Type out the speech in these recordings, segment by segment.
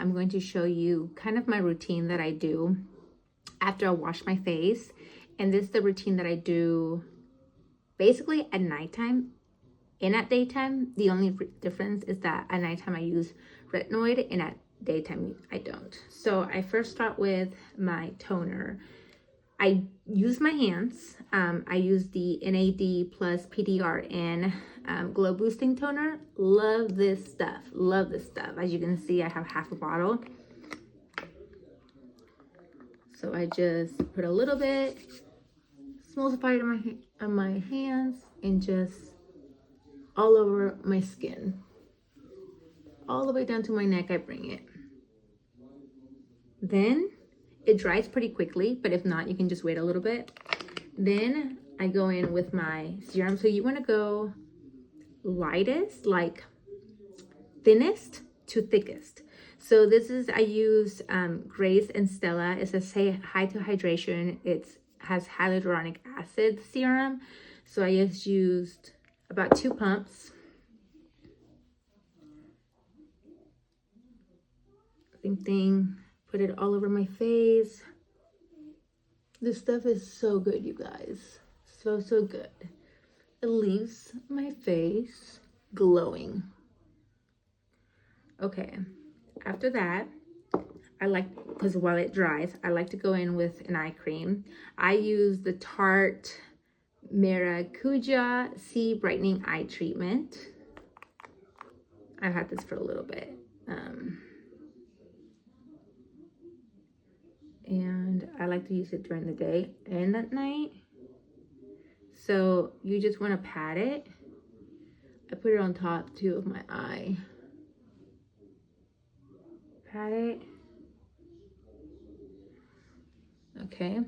I'm going to show you kind of my routine that I do after I wash my face. And this is the routine that I do basically at nighttime and at daytime. The only difference is that at nighttime I use retinoid and at daytime I don't. So I first start with my toner. I use my hands. I use the NAD+PDRN glow boosting toner. Love this stuff. Love this stuff. As you can see, I have half a bottle. So I just put a little bit, emulsify it on my hands, and just all over my skin. All the way down to my neck, I bring it. Then it dries pretty quickly, but if not, you can just wait a little bit. Then I go in with my serum. So you want to go lightest, like thinnest to thickest. So this is, I use Grace and Stella. It says say hi to hydration. It has hyaluronic acid serum. So I just used about 2 pumps. Same thing, put it all over my face. This stuff is so good, you guys. So good. It leaves my face glowing. Okay, after that, I like, because while it dries, I like to go in with an eye cream. I use the Tarte Maracuja Brightening Eye Treatment. I've had this for a little bit. And I like to use it during the day and at night. So you just want to pat it. I put it on top too of my eye. Pat it. Okay.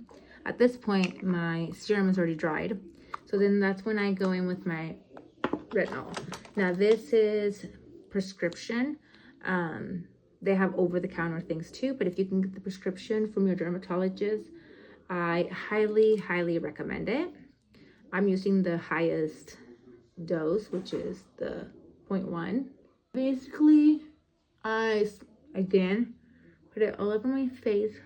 At this point, my serum is already dried. So then that's when I go in with my retinol. Now this is prescription. They have over-the-counter things too, but if you can get the prescription from your dermatologist, I highly recommend it. I'm using the highest dose, which is the 0.1. Basically, I, again, put it all over my face.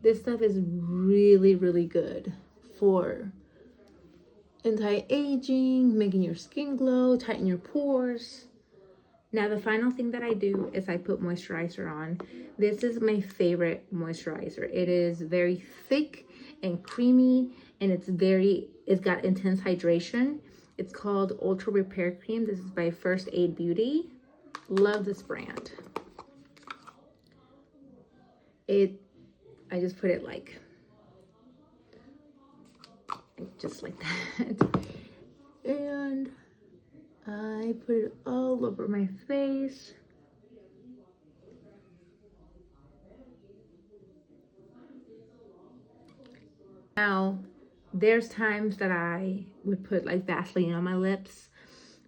This stuff is really good for anti-aging, making your skin glow, tighten your pores. Now the final thing that I do is I put moisturizer on. This is my favorite moisturizer. It is very thick and creamy, and it's got intense hydration. It's called Ultra Repair Cream. This is by First Aid Beauty. Love this brand. I just put it like just like that, and I put it all over my face. Now there's times that I would put like Vaseline on my lips,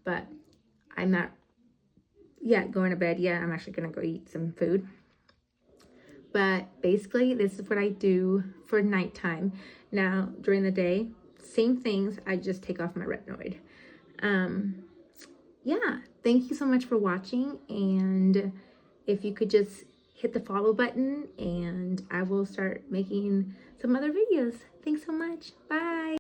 but I'm not yet going to bed yet. I'm actually gonna go eat some food. But basically this is what I do for nighttime. Now during the day, same things, I just take off my retinoid. Yeah, thank you so much for watching, and if you could just hit the follow button, and I will start making some other videos. Thanks so much. Bye.